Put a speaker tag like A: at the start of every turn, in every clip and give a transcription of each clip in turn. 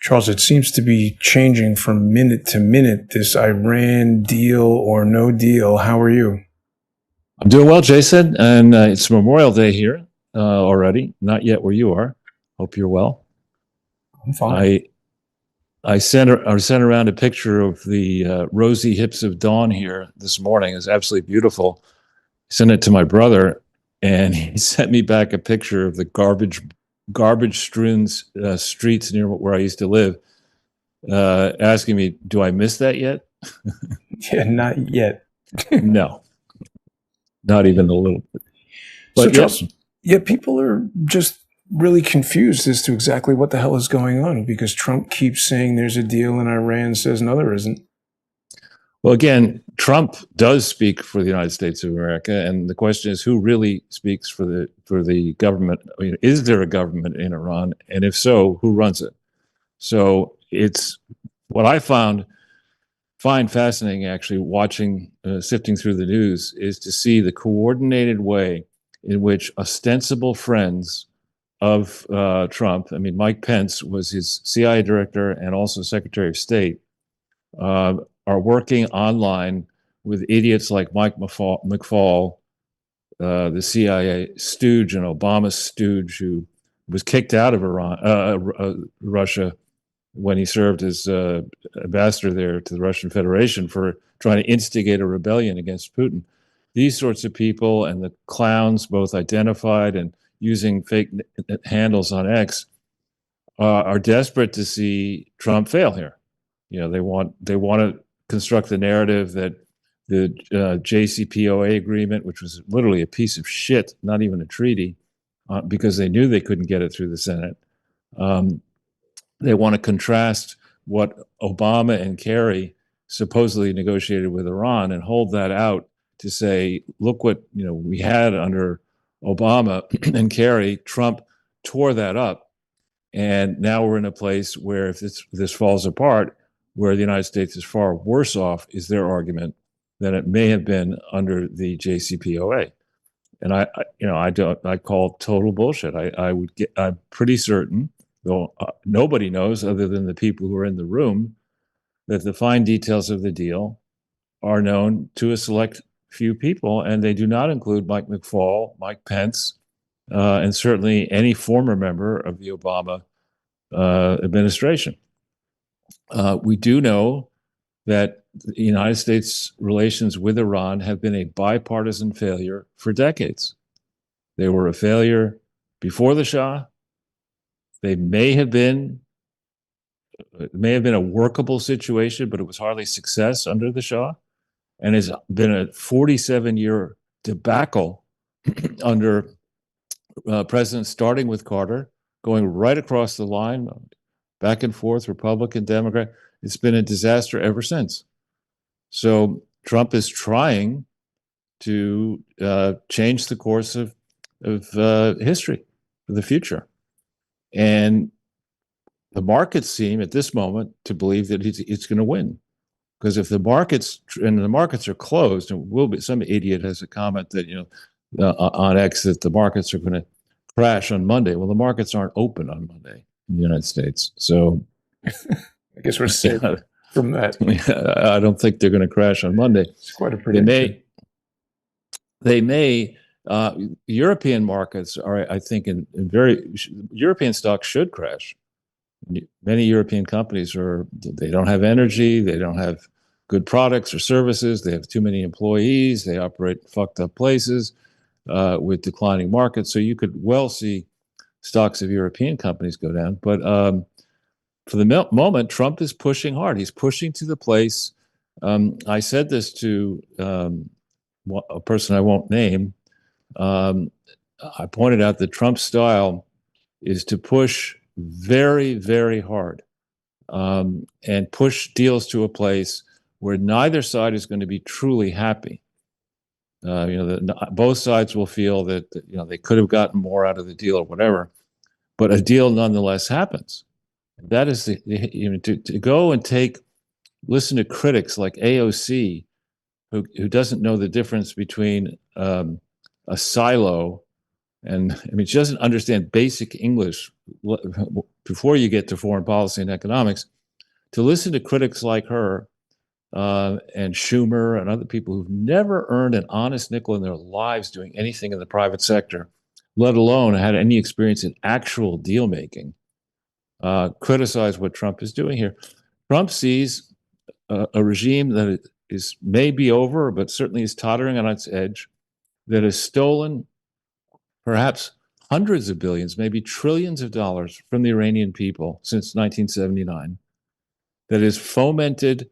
A: Charles, it seems to be changing from minute to minute, this Iran deal or no deal. How are you?
B: I'm doing well, Jason, and it's Memorial Day here already. Not yet where you are. Hope you're well.
A: I'm fine.
B: I sent around a picture of the rosy hips of dawn here this morning. It's absolutely beautiful. Sent it to my brother, and he sent me back a picture of the garbage-strewn streets near where I used to live, asking me, "Do I miss that yet?"
A: Yeah, not yet.
B: No, not even a little bit.
A: So,
B: But
A: Charles, yeah, people are just really confused as to exactly what the hell is going on because Trump keeps saying there's a deal and Iran says no, there isn't.
B: Well, again, Trump does speak for the United States of America, and the question is, who really speaks for the government? I mean, is there a government in Iran, and if so, who runs it? So it's what I find fascinating, actually, watching, sifting through the news, is to see the coordinated way in which ostensible friends of Trump, I mean, Mike Pence was his CIA director and also Secretary of State, are working online with idiots like Mike McFaul, the CIA stooge and Obama stooge, who was kicked out of Russia when he served as ambassador there to the Russian Federation for trying to instigate a rebellion against Putin. These sorts of people and the clowns, both identified and using fake handles on X, are desperate to see Trump fail here. You know, they want to construct the narrative that the JCPOA agreement, which was literally a piece of shit, not even a treaty, because they knew they couldn't get it through the Senate. They want to contrast what Obama and Kerry supposedly negotiated with Iran and hold that out to say, look what we had under Obama and Kerry. Trump tore that up, and now we're in a place where if this falls apart, where the United States is far worse off, is their argument, than it may have been under the JCPOA. And I call total bullshit. I'm pretty certain, though nobody knows other than the people who are in the room, that the fine details of the deal are known to a select few people, and they do not include Mike McFaul, Mike Pence, and certainly any former member of the Obama administration. We do know that the United States relations with Iran have been a bipartisan failure for decades. They were a failure before the Shah. They may have been a workable situation, but it was hardly success under the Shah, and has been a 47-year debacle under presidents starting with Carter, going right across the line, back and forth, Republican, Democrat. It's been a disaster ever since. So Trump is trying to change the course of history for the future. And the markets seem at this moment to believe that it's going to win. Because if the markets are closed, and will be, some idiot has a comment that on X that the markets are going to crash on Monday. Well, the markets aren't open on Monday in the United States, so
A: I guess we're safe from that.
B: I don't think they're going to crash on Monday.
A: It's quite a prediction.
B: They may. European markets are, I think, European stocks should crash. Many European companies they don't have energy, they don't have good products or services, they have too many employees, they operate in fucked up places with declining markets. So you could well see stocks of European companies go down. But for the moment, Trump is pushing hard. He's pushing to the place. I said this to a person I won't name. I pointed out that Trump's style is to push very, very hard and push deals to a place where neither side is going to be truly happy. Both sides will feel that they could have gotten more out of the deal or whatever, but a deal nonetheless happens. That is to go and listen to critics like AOC, who doesn't know the difference between a silo and she doesn't understand basic English. before you get to foreign policy and economics, to listen to critics like her and Schumer and other people who've never earned an honest nickel in their lives doing anything in the private sector, let alone had any experience in actual deal making, criticize what Trump is doing here. Trump sees a regime that is maybe over, but certainly is tottering on its edge, that has stolen perhaps hundreds of billions, maybe trillions of dollars from the Iranian people since 1979, that has fomented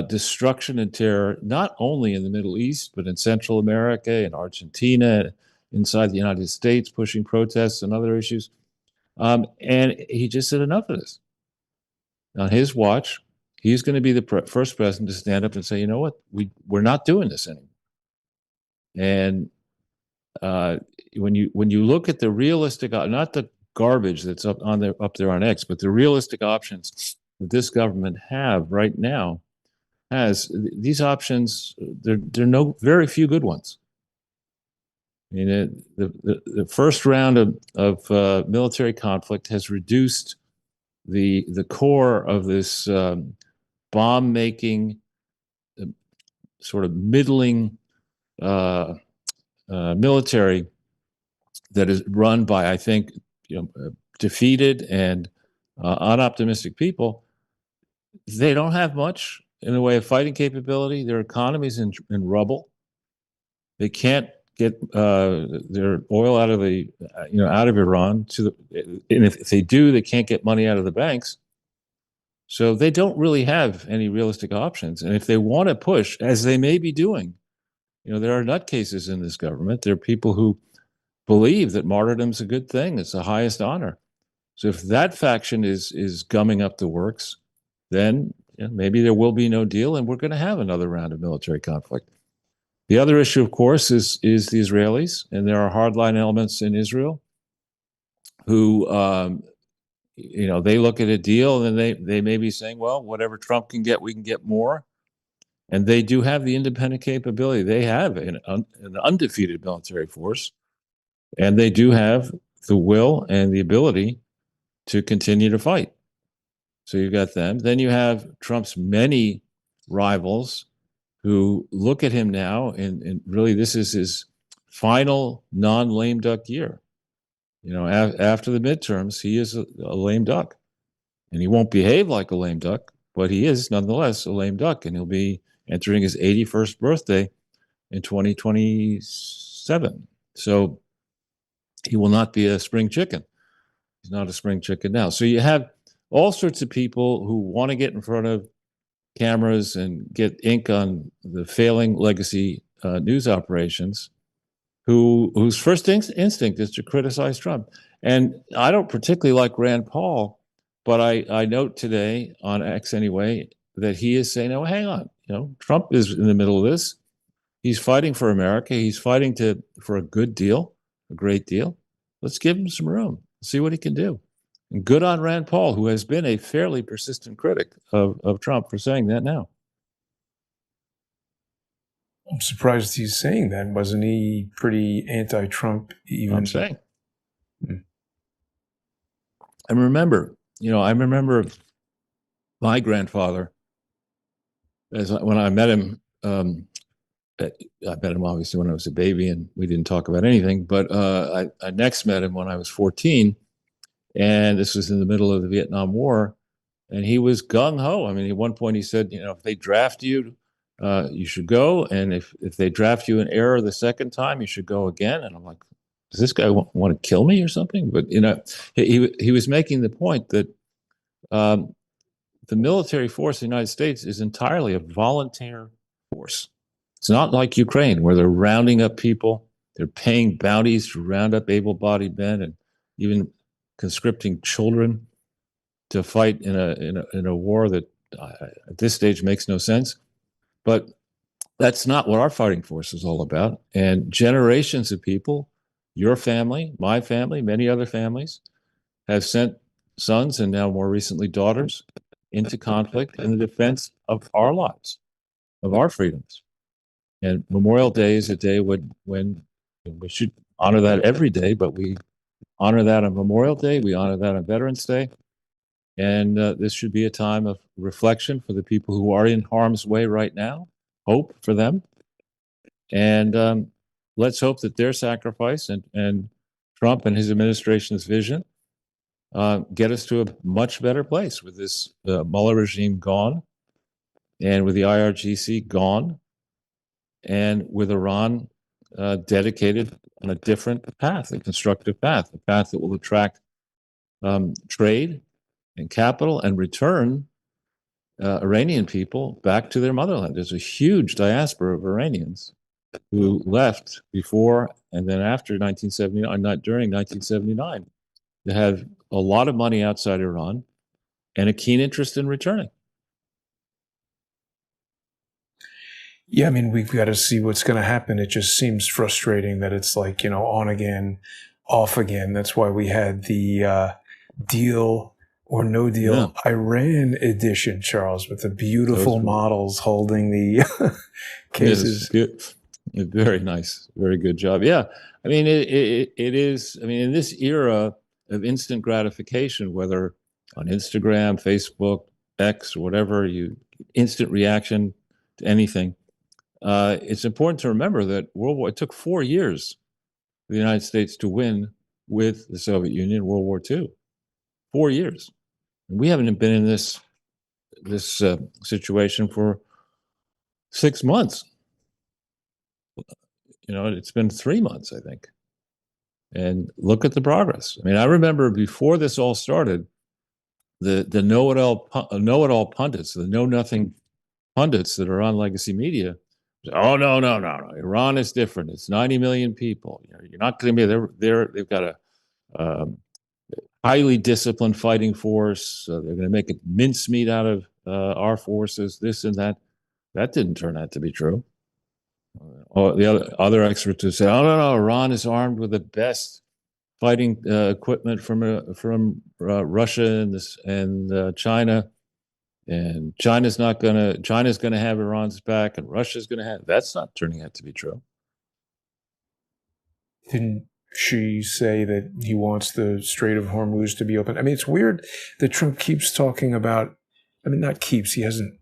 B: destruction and terror, not only in the Middle East, but in Central America, in Argentina, inside the United States, pushing protests and other issues. And he just said enough of this. On his watch, he's going to be the first president to stand up and say, you know what, we're not doing this anymore. And when you look at the realistic, not the garbage that's up there on X, but the realistic options that this government have right now, has these options. There are no very few good ones. I mean, the first round of military conflict has reduced the core of this bomb making, sort of middling military that is run by, I think, defeated and unoptimistic people. They don't have much in the way of fighting capability. Their economy's in rubble. They can't get their oil out of Iran and if they do, they can't get money out of the banks. So they don't really have any realistic options. And if they want to push, as they may be doing, there are nutcases in this government. There are people who believe that martyrdom's a good thing. It's the highest honor. So if that faction is gumming up the works, then maybe there will be no deal, and we're going to have another round of military conflict. The other issue, of course, is the Israelis, and there are hardline elements in Israel who, they look at a deal and they may be saying, well, whatever Trump can get, we can get more. And they do have the independent capability. They have an undefeated military force, and they do have the will and the ability to continue to fight. So you've got them. Then you have Trump's many rivals who look at him now, and really this is his final non-lame duck year. After the midterms, he is a lame duck. And he won't behave like a lame duck, but he is nonetheless a lame duck, and he'll be entering his 81st birthday in 2027. So he will not be a spring chicken. He's not a spring chicken now. So you have all sorts of people who want to get in front of cameras and get ink on the failing legacy news operations, whose first instinct is to criticize Trump. And I don't particularly like Rand Paul, but I note today on X anyway that he is saying, "Oh, hang on, Trump is in the middle of this. He's fighting for America. He's fighting for a good deal, a great deal. Let's give him some room. See what he can do." And good on Rand Paul, who has been a fairly persistent critic of Trump, for saying that now.
A: I'm surprised he's saying that. Wasn't he pretty anti-Trump even?
B: I'm saying. I remember my grandfather, when I met him, I met him obviously when I was a baby and we didn't talk about anything, but I next met him when I was 14, and this was in the middle of the Vietnam War, and he was gung-ho. I mean, at one point he said, if they draft you, you should go, and if they draft you in error the second time, you should go again. And I'm like, does this guy want to kill me or something? But he was making the point that the military force of the United States is entirely a volunteer force. It's not like Ukraine, where they're rounding up people, they're paying bounties to round up able-bodied men, and even conscripting children to fight in a war that at this stage makes no sense. But that's not what our fighting force is all about. And generations of people, your family, my family, many other families, have sent sons and now more recently daughters into conflict in the defense of our lives, of our freedoms. And Memorial Day is a day when we should honor that every day, but we honor that on Memorial Day. We honor that on Veterans Day. And this should be a time of reflection for the people who are in harm's way right now, hope for them. And let's hope that their sacrifice and Trump and his administration's vision get us to a much better place with this Mueller regime gone, and with the IRGC gone, and with Iran dedicated on a different path, a constructive path, a path that will attract trade and capital and return Iranian people back to their motherland. There's a huge diaspora of Iranians who left before and then after 1979, not during 1979. They have a lot of money outside Iran and a keen interest in returning.
A: Yeah, I mean, we've got to see what's going to happen. It just seems frustrating that it's like, on again, off again. That's why we had the deal or no deal Iran edition, Charles, with the beautiful models holding the cases.
B: Very nice. Very good job. Yeah. I mean, it is, I mean, in this era of instant gratification, whether on Instagram, Facebook, X, or whatever, instant reaction to anything, it's important to remember that it took 4 years for the United States to win with the Soviet Union, World War II. 4 years. And we haven't been in this situation for 6 months. It's been 3 months, I think. And look at the progress. I mean, I remember before this all started, the know-it-all pundits, the know-nothing pundits that are on legacy media, oh, no. Iran is different. It's 90 million people. You're not going to be there. They've got a highly disciplined fighting force. They're going to make a mincemeat out of our forces, this and that. That didn't turn out to be true. The other experts would say, oh, no, Iran is armed with the best fighting equipment from Russia and China. And China's going to have Iran's back, and Russia's going to have. That's not turning out to be true.
A: Didn't she say that he wants the Strait of Hormuz to be open? I mean, it's weird that Trump keeps talking about. I mean, not keeps. He hasn't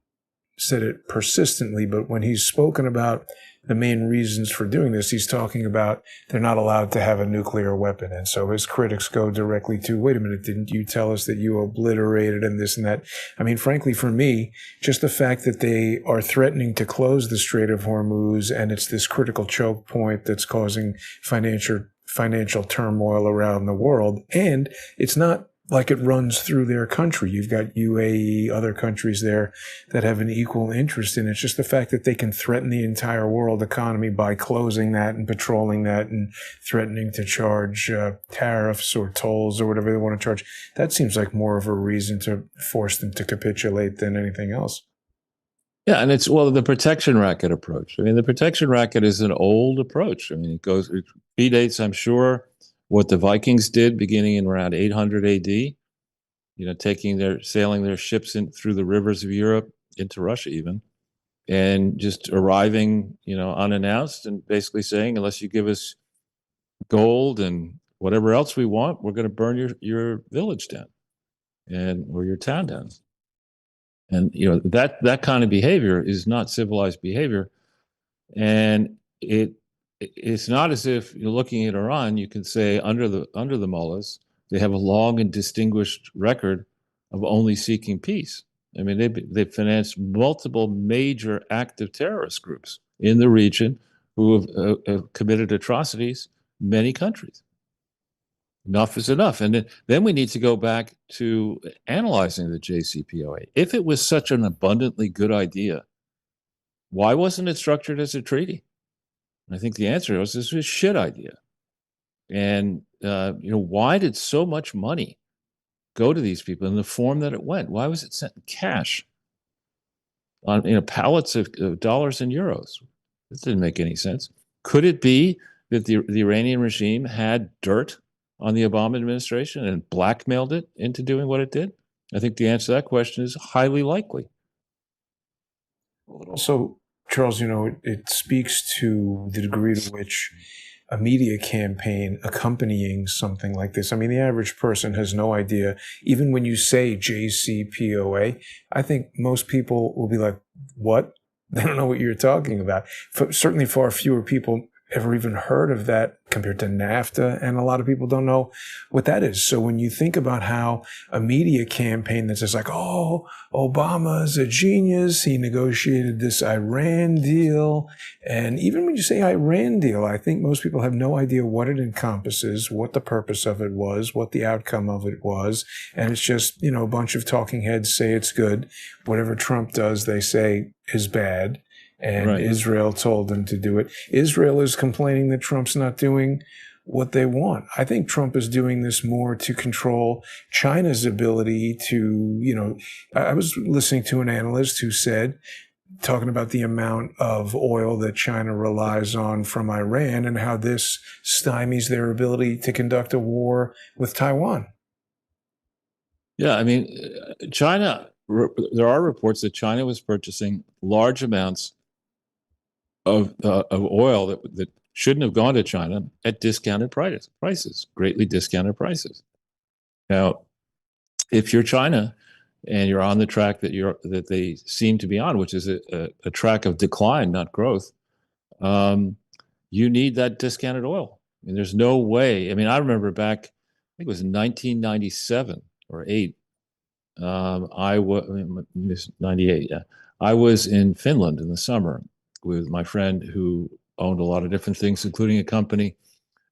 A: said it persistently, but when he's spoken about the main reasons for doing this, he's talking about they're not allowed to have a nuclear weapon. And so his critics go directly to, wait a minute, didn't you tell us that you obliterated and this and that? I mean, frankly, for me, just the fact that they are threatening to close the Strait of Hormuz and it's this critical choke point that's causing financial turmoil around the world. And it's not like it runs through their country. You've got UAE, other countries there that have an equal interest in it. It's just the fact that they can threaten the entire world economy by closing that and patrolling that and threatening to charge tariffs or tolls or whatever they want to charge. That seems like more of a reason to force them to capitulate than anything else.
B: Yeah, and it's, the protection racket approach. I mean, the protection racket is an old approach. I mean, it predates, I'm sure, what the Vikings did beginning in around 800 AD, sailing their ships through the rivers of Europe into Russia even, and just arriving, unannounced and basically saying, unless you give us gold and whatever else we want, we're going to burn your village down or your town down. And, that kind of behavior is not civilized behavior. And it's not as if you're looking at Iran, you can say under the mullahs, they have a long and distinguished record of only seeking peace. I mean, they've financed multiple major active terrorist groups in the region who have committed atrocities in many countries. Enough is enough. And then we need to go back to analyzing the JCPOA. If it was such an abundantly good idea, why wasn't it structured as a treaty? I think the answer was this was a shit idea. And, why did so much money go to these people in the form that it went? Why was it sent in cash on pallets of dollars and euros? This didn't make any sense. Could it be that the Iranian regime had dirt on the Obama administration and blackmailed it into doing what it did? I think the answer to that question is highly likely.
A: Well, also, Charles, it speaks to the degree to which a media campaign accompanying something like this. I mean, the average person has no idea. Even when you say JCPOA, I think most people will be like, what? They don't know what you're talking about. Certainly far fewer people ever even heard of that compared to NAFTA, and a lot of people don't know what that is. So when you think about how a media campaign that's just like, oh, Obama's a genius, he negotiated this Iran deal, and even when you say Iran deal, I think most people have no idea what it encompasses, what the purpose of it was, what the outcome of it was, and it's just, you know, a bunch of talking heads say it's good. Whatever Trump does, they say is bad. And right. Israel told them to do it. Israel is complaining that Trump's not doing what they want. I think Trump is doing this more to control China's ability to, you know, I was listening to an analyst who said, talking about the amount of oil that China relies on from Iran and how this stymies their ability to conduct a war with Taiwan.
B: Yeah, I mean, China, there are reports that China was purchasing large amounts of oil that shouldn't have gone to China at discounted prices, greatly discounted prices. Now, if you're China and you're on the track that they seem to be on, which is a track of decline, not growth, you need that discounted oil. I mean, there's no way. I mean, I remember back, I think it was 1997 or 8. I was 98. Yeah, I was in Finland in the summer with my friend who owned a lot of different things, including a company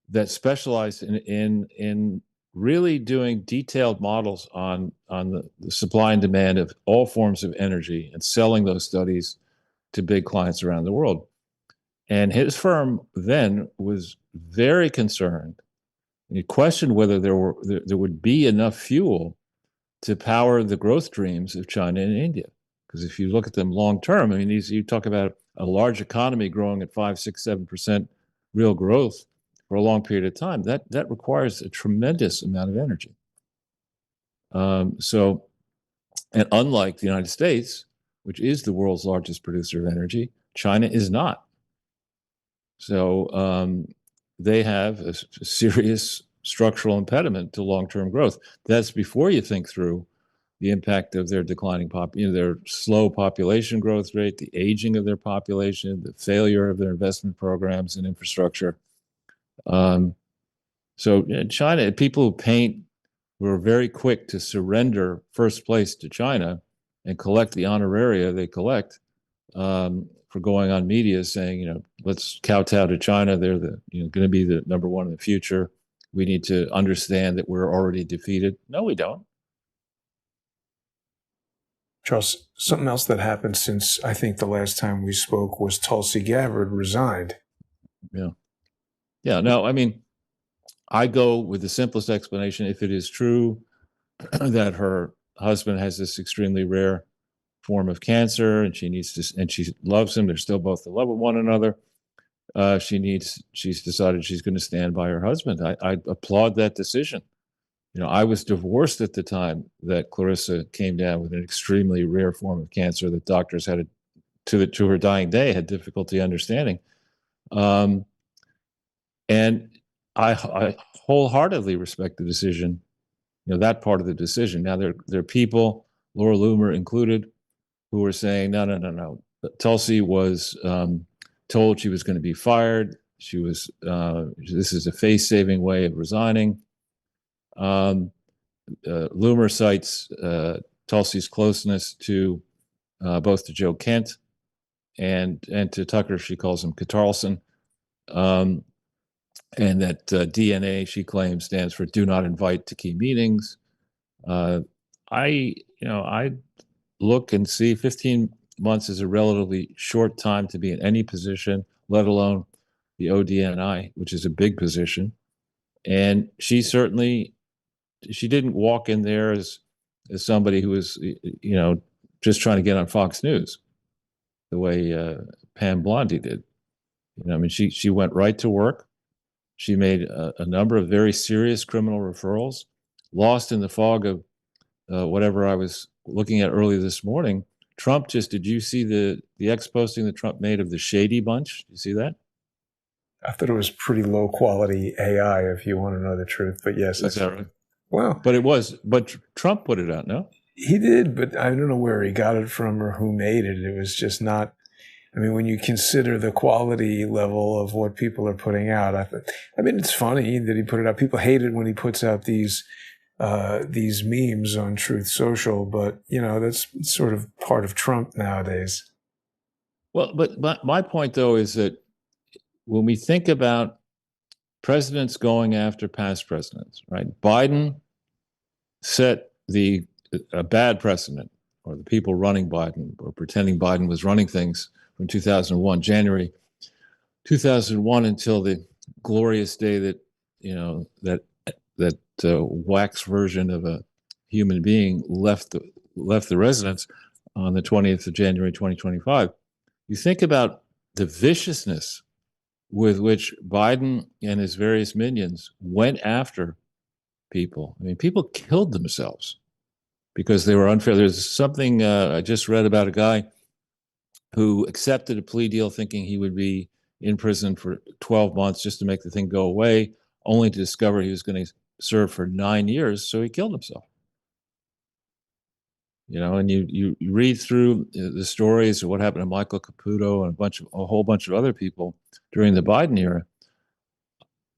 B: that specialized in really doing detailed models on the supply and demand of all forms of energy and selling those studies to big clients around the world. And his firm then was very concerned. He questioned whether there would be enough fuel to power the growth dreams of China and India. Because if you look at them long term, I mean, you talk about a large economy growing at 5, 6, 7% real growth for a long period of time. That requires a tremendous amount of energy. And unlike the United States, which is the world's largest producer of energy, China is not. So they have a serious structural impediment to long-term growth. That's before you think through the impact of their declining their slow population growth rate, the aging of their population, the failure of their investment programs and infrastructure. So in China, people who paint were very quick to surrender first place to China and collect the honoraria they collect for going on media saying, you know, let's kowtow to China. They're going to be the number one in the future. We need to understand that we're already defeated. No, we don't.
A: Charles, something else that happened since I think the last time we spoke was Tulsi Gabbard resigned.
B: Yeah. Yeah. No, I mean, I go with the simplest explanation. If it is true that her husband has this extremely rare form of cancer and she loves him, they're still both in love with one another. She's decided she's going to stand by her husband. I applaud that decision. You know, I was divorced at the time that Clarissa came down with an extremely rare form of cancer that doctors had to her dying day had difficulty understanding. And I wholeheartedly respect the decision, you know, that part of the decision. Now there are people, Laura Loomer included, who were saying, no. Tulsi was told she was going to be fired. She was, this is a face-saving way of resigning. Loomer cites Tulsi's closeness to both to Joe Kent and to Tucker. She calls him Carlson, and that DNA, she claims, stands for "Do Not Invite to Key Meetings." I look and see 15 months is a relatively short time to be in any position, let alone the ODNI, which is a big position. And she didn't walk in there as somebody who was, you know, just trying to get on Fox News the way Pam Blondie did. You know, I mean, she went right to work. She made a number of very serious criminal referrals, lost in the fog of whatever I was looking at early this morning. Did you see the X posting that Trump made of the Shady Bunch? Did you see that?
A: I thought it was pretty low quality AI, if you want to know the truth. But yes,
B: Is that right?
A: Well,
B: but Trump put it out, no?
A: he did, but I don't know where he got it from or who made it. It was just not. I mean, when you consider the quality level of what people are putting out, I mean, it's funny that he put it out. People hate it when he puts out these memes on Truth Social, but that's sort of part of Trump nowadays.
B: Well, but my point though is that when we think about presidents going after past presidents, right? Biden set a bad precedent, or the people running Biden or pretending Biden was running things from 2001, January 2001, until the glorious day that that wax version of a human being left the residence on the 20th of January 2025. You think about the viciousness with which Biden and his various minions went after people. I mean, people killed themselves because they were unfair. There's something I just read about a guy who accepted a plea deal thinking he would be in prison for 12 months just to make the thing go away, only to discover he was going to serve for 9 years, so he killed himself. And you read through the stories of what happened to Michael Caputo and a whole bunch of other people during the Biden era.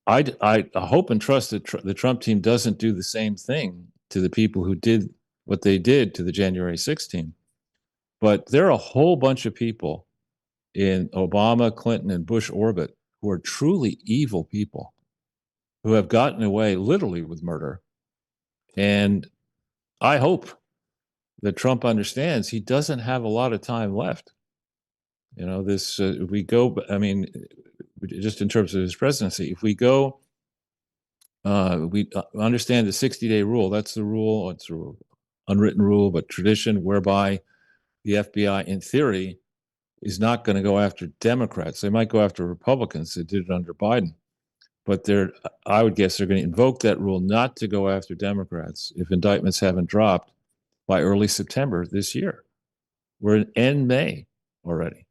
B: I hope and trust that the Trump team doesn't do the same thing to the people who did what they did to the January 6th team. But there are a whole bunch of people in Obama, Clinton, and Bush orbit who are truly evil people who have gotten away literally with murder. And I hope that Trump understands he doesn't have a lot of time left. We go, I mean, just in terms of his presidency, if we go, we understand the 60-day rule. That's the rule. It's an unwritten rule, but tradition whereby the FBI, in theory, is not going to go after Democrats. They might go after Republicans. They did it under Biden. But I would guess they're going to invoke that rule not to go after Democrats if indictments haven't dropped by early September this year. We're in end May already.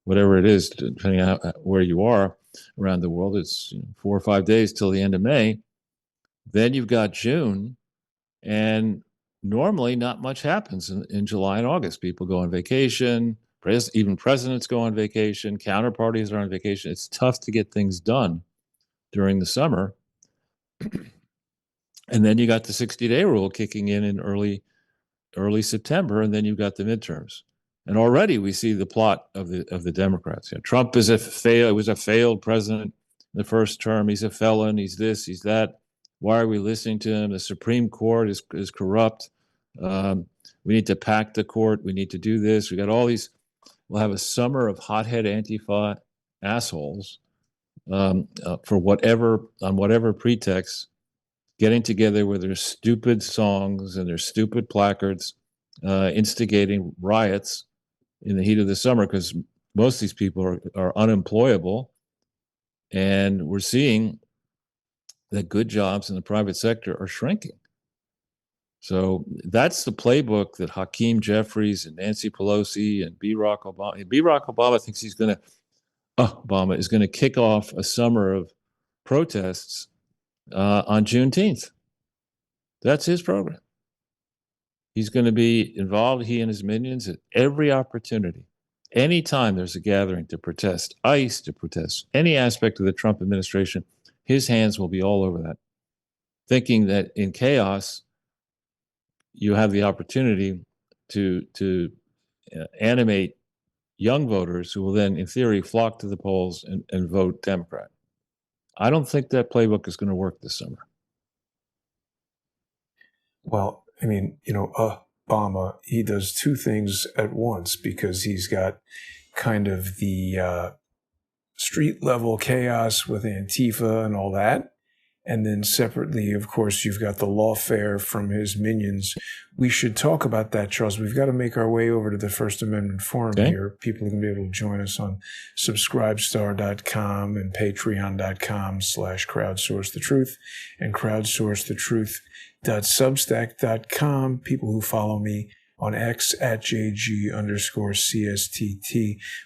B: Whatever it is, depending on where you are around the world, it's 4 or 5 days till the end of May. Then you've got June, and normally not much happens in July and August. People go on vacation. Even presidents go on vacation. Counterparties are on vacation. It's tough to get things done during the summer. And then you got the 60-day rule kicking in early September, and then you've got the midterms. And already we see the plot of the Democrats. Trump was a failed president in the first term. He's a felon. He's this. He's that. Why are we listening to him? The Supreme Court is corrupt. We need to pack the court. We need to do this. We got all these. We'll have a summer of hothead Antifa assholes for whatever pretext, getting together with their stupid songs and their stupid placards, instigating riots in the heat of the summer, because most of these people are unemployable. And we're seeing that good jobs in the private sector are shrinking. So that's the playbook that Hakeem Jeffries and Nancy Pelosi and Barack Obama thinks Obama is going to kick off a summer of protests on Juneteenth. That's his program. He's going to be involved, he and his minions, at every opportunity. Anytime there's a gathering to protest ICE, to protest any aspect of the Trump administration, his hands will be all over that, thinking that in chaos, you have the opportunity to animate young voters who will then, in theory, flock to the polls and vote Democrat. I don't think that playbook is going to work this summer.
A: Well, I mean, Obama, he does two things at once, because he's got kind of the street level chaos with Antifa and all that. And then separately, of course, you've got the lawfare from his minions. We should talk about that, Charles. We've got to make our way over to the First Amendment Forum here. People are going to be able to join us on subscribestar.com and patreon.com/crowdsourcethetruth and crowdsourcethetruth.substack.com. People who follow me on X at JG_CSTT.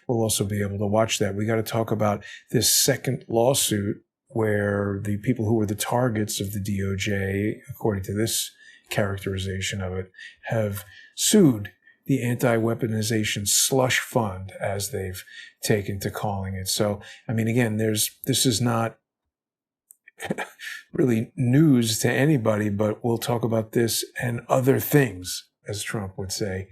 A: We'll also be able to watch that. We got to talk about this second lawsuit where the people who were the targets of the DOJ, according to this characterization of it, have sued the Anti-Weaponization Slush Fund, as they've taken to calling it. So, I mean, again, this is not really news to anybody, but we'll talk about this and other things, as Trump would say,